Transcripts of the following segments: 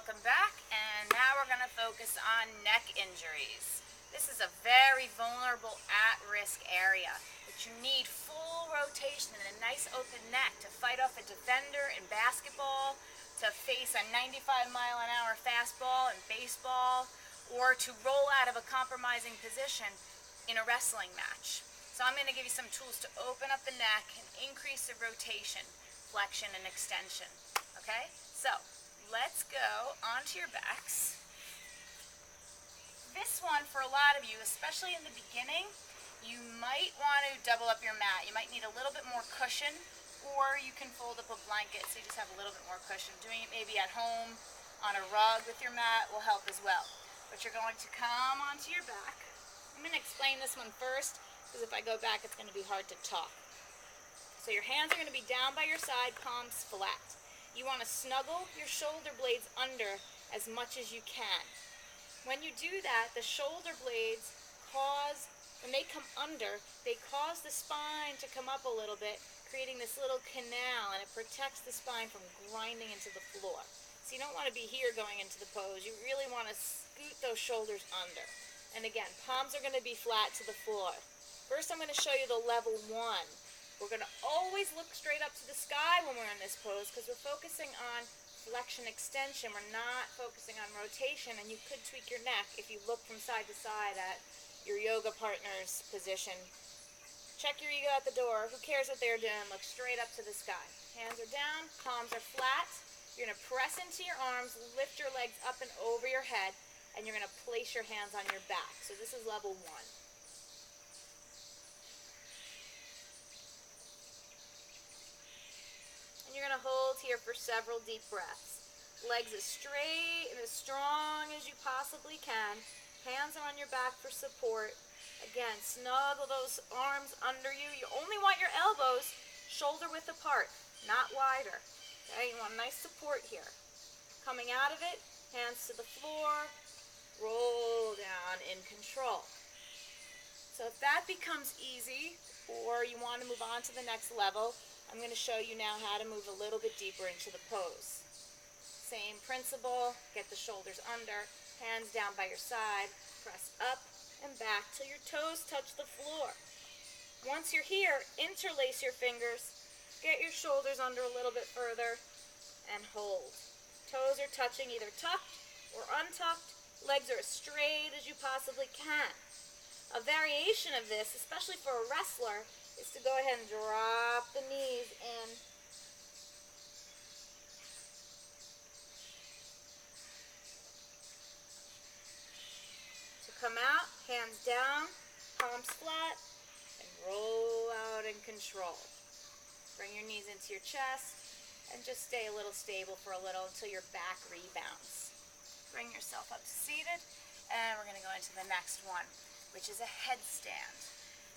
welcome back, and now we're going to focus on neck injuries. This is a very vulnerable, at-risk area, but you need full rotation and a nice open neck to fight off a defender in basketball, to face a 95-mile-an-hour fastball in baseball, or to roll out of a compromising position in a wrestling match. So I'm going to give you some tools to open up the neck and increase the rotation, flexion, and extension. Okay? So let's go onto your backs. This one, for a lot of you, especially in the beginning, you might want to double up your mat. You might need a little bit more cushion, or you can fold up a blanket so you just have a little bit more cushion. Doing it maybe at home on a rug with your mat will help as well. But you're going to come onto your back. I'm going to explain this one first, because if I go back, it's going to be hard to talk. So your hands are going to be down by your side, palms flat. You want to snuggle your shoulder blades under as much as you can. When you do that, the shoulder blades when they come under, they cause the spine to come up a little bit, creating this little canal, and it protects the spine from grinding into the floor. So you don't want to be here going into the pose. You really want to scoot those shoulders under. And again, palms are going to be flat to the floor. First, I'm going to show you the level 1. We're going to always look straight up to the sky when we're in this pose because we're focusing on flexion extension. We're not focusing on rotation, and you could tweak your neck if you look from side to side at your yoga partner's position. Check your ego at the door. Who cares what they're doing? Look straight up to the sky. Hands are down, palms are flat. You're going to press into your arms, lift your legs up and over your head, and you're going to place your hands on your back. So this is level 1. And you're going to hold here for several deep breaths. Legs as straight and as strong as you possibly can. Hands are on your back for support. Again, snuggle those arms under you. You only want your elbows shoulder width apart, not wider. Okay, you want nice support here. Coming out of it, hands to the floor, roll down in control. So if that becomes easy, or you want to move on to the next level, I'm going to show you now how to move a little bit deeper into the pose. Same principle, get the shoulders under, hands down by your side, press up and back till your toes touch the floor. Once you're here, interlace your fingers, get your shoulders under a little bit further, and hold. Toes are touching either tucked or untucked, legs are as straight as you possibly can. A variation of this, especially for a wrestler, is to go ahead and drop the knees in. To come out, hands down, palms flat, and roll out in control. Bring your knees into your chest, and just stay a little stable for a little until your back rebounds. Bring yourself up to seated, and we're going to go into the next one, which is a headstand.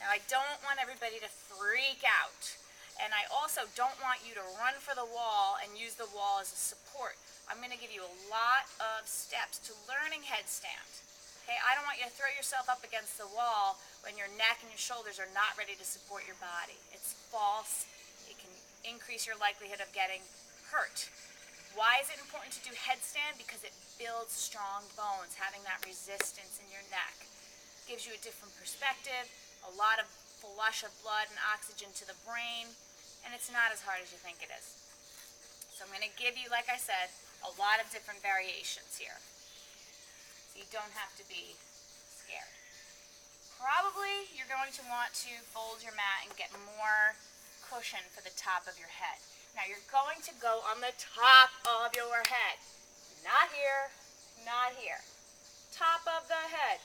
Now, I don't want everybody to freak out, and I also don't want you to run for the wall and use the wall as a support. I'm going to give you a lot of steps to learning headstand. Okay, I don't want you to throw yourself up against the wall when your neck and your shoulders are not ready to support your body. It's false. It can increase your likelihood of getting hurt. Why is it important to do headstand? Because it builds strong bones, having that resistance in your neck. Gives you a different perspective, a lot of flush of blood and oxygen to the brain, and it's not as hard as you think it is. So I'm going to give you, like I said, a lot of different variations here. So you don't have to be scared. Probably you're going to want to fold your mat and get more cushion for the top of your head. Now you're going to go on the top of your head. Not here, not here. Top of the head.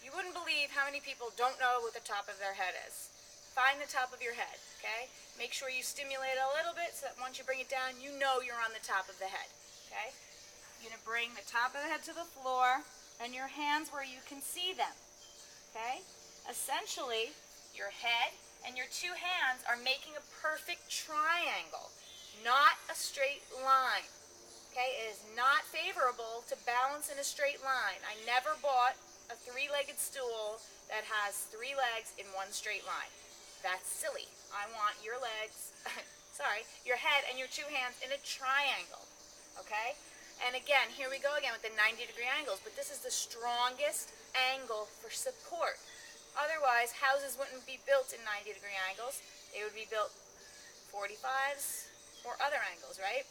You wouldn't believe how many people don't know what the top of their head is. Find the top of your head, okay? Make sure you stimulate a little bit so that once you bring it down, you know you're on the top of the head, okay? You're going to bring the top of the head to the floor and your hands where you can see them, okay? Essentially, your head and your two hands are making a perfect triangle, not a straight line, okay? It is not favorable to balance in a straight line. I never bought a three-legged stool that has 3 legs in one straight line. That's silly. I want your legs, your head and your two hands in a triangle, okay? And again, here we go again with the 90-degree angles, but this is the strongest angle for support. Otherwise, houses wouldn't be built in 90-degree angles. They would be built 45s or other angles, right?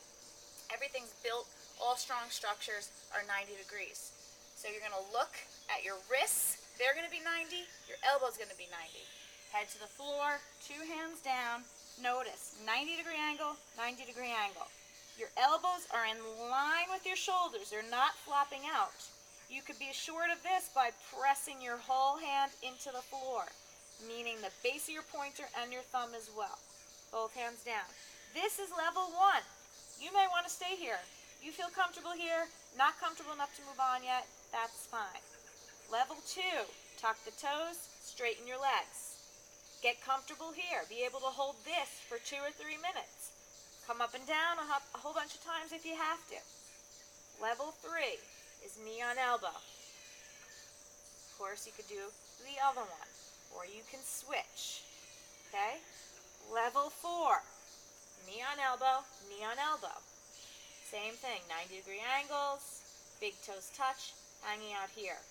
Everything's built, all strong structures are 90 degrees. So you're going to look at your wrists, they're going to be 90, your elbow's going to be 90. Head to the floor, 2 hands down. Notice, 90-degree angle, 90-degree angle. Your elbows are in line with your shoulders. They're not flopping out. You could be assured of this by pressing your whole hand into the floor, meaning the base of your pointer and your thumb as well. Both hands down. This is level 1. You may want to stay here. You feel comfortable here, not comfortable enough to move on yet, that's fine. Level 2, tuck the toes, straighten your legs. Get comfortable here. Be able to hold this for 2 or 3 minutes. Come up and down a whole bunch of times if you have to. Level 3 is knee on elbow. Of course, you could do the other one, or you can switch. Okay? Level 4, knee on elbow, knee on elbow. Same thing, 90-degree angles, big toes touch, hanging out here.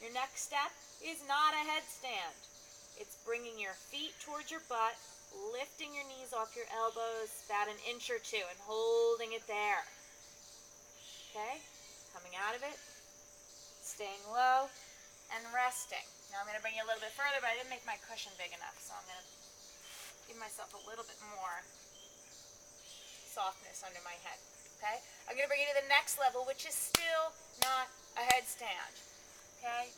Your next step is not a headstand. It's bringing your feet towards your butt, lifting your knees off your elbows about an inch or 2 and holding it there. Okay? Coming out of it, staying low, and resting. Now I'm going to bring you a little bit further, but I didn't make my cushion big enough, so I'm going to give myself a little bit more softness under my head. Okay? I'm going to bring you to the next level, which is still not a headstand. Okay?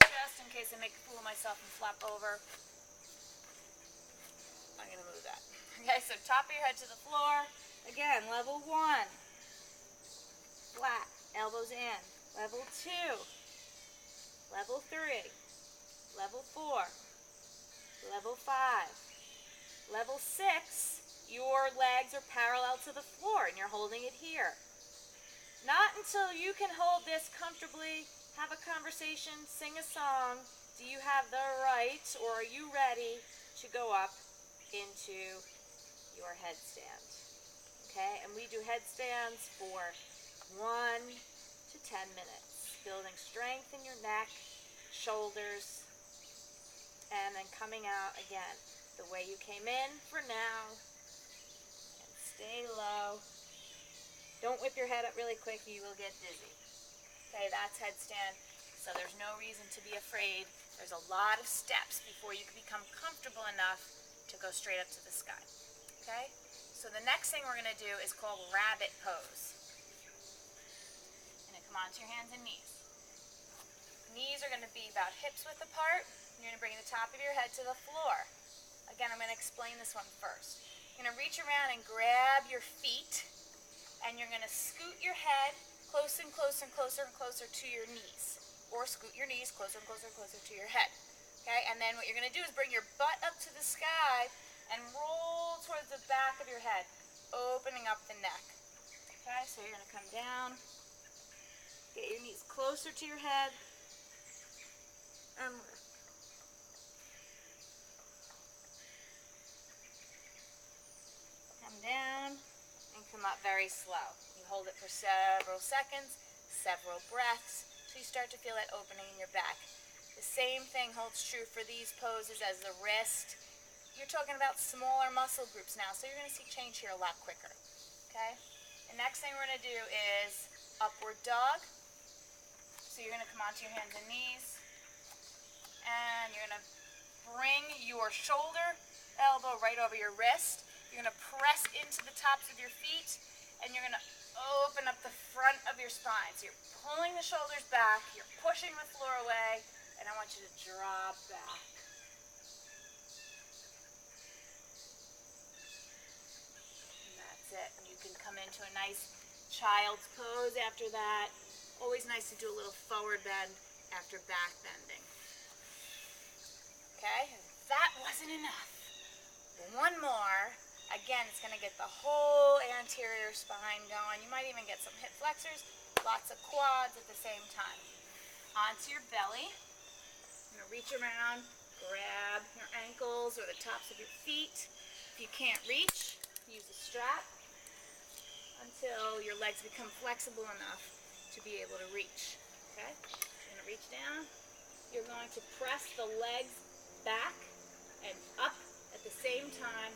Just in case I make a fool of myself and flop over, I'm going to move that. Okay, so top of your head to the floor. Again, level 1. Flat, elbows in. Level 2. Level 3. Level 4. Level 5. Level 6, your legs are parallel to the floor and you're holding it here. Not until you can hold this comfortably, have a conversation, sing a song, do you have the right or are you ready to go up into your headstand. Okay, and we do headstands for 1 to 10 minutes, building strength in your neck, shoulders, and then coming out again the way you came in for now, and stay low. Don't whip your head up really quick, you will get dizzy. Okay, that's headstand, so there's no reason to be afraid. There's a lot of steps before you can become comfortable enough to go straight up to the sky. Okay, so the next thing we're going to do is called rabbit pose. You're going to come onto your hands and knees. Knees are going to be about hips width apart. You're going to bring the top of your head to the floor. Again, I'm going to explain this one first. You're going to reach around and grab your feet, and you're going to scoot your head closer and closer and closer and closer to your knees. Or scoot your knees closer and closer and closer to your head. Okay, and then what you're going to do is bring your butt up to the sky and roll towards the back of your head, opening up the neck. Okay, so you're going to come down, get your knees closer to your head, and lift. Come down and come up very slow. You hold it for several seconds, several breaths, so you start to feel that opening in your back. The same thing holds true for these poses as the wrist. You're talking about smaller muscle groups now, so you're going to see change here a lot quicker. Okay? The next thing we're going to do is upward dog. So you're going to come onto your hands and knees, and you're going to bring your shoulder, elbow right over your wrist. You're going to press into the tops of your feet, and you're going to open up the front of your spine. So you're pulling the shoulders back, you're pushing the floor away, and I want you to drop back. And that's it. And you can come into a nice child's pose after that. Always nice to do a little forward bend after back bending. Okay, if that wasn't enough, one more. Again, it's going to get the whole anterior spine going. You might even get some hip flexors, lots of quads at the same time. Onto your belly. You're going to reach around, grab your ankles or the tops of your feet. If you can't reach, use a strap. until your legs become flexible enough to be able to reach. Okay? You're going to reach down. You're going to press the legs back and up at the same time,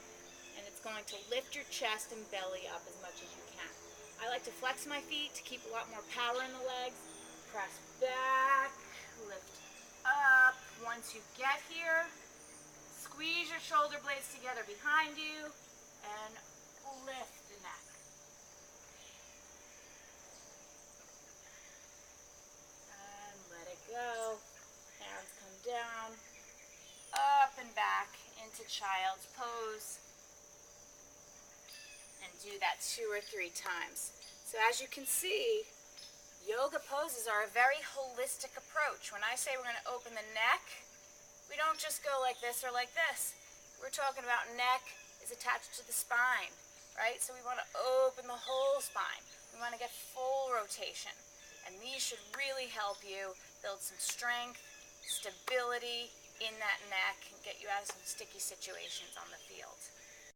and it's going to lift your chest and belly up as much as you can. I like to flex my feet to keep a lot more power in the legs. Press back, lift up. Once you get here, squeeze your shoulder blades together behind you and lift the neck. And let it go. Hands come down, up and back into child's pose. And do that 2 or 3 times. So as you can see, yoga poses are a very holistic approach. When I say we're going to open the neck, we don't just go like this or like this. We're talking about neck is attached to the spine, right? So we want to open the whole spine. We want to get full rotation. And these should really help you build some strength, stability in that neck, and get you out of some sticky situations on the field.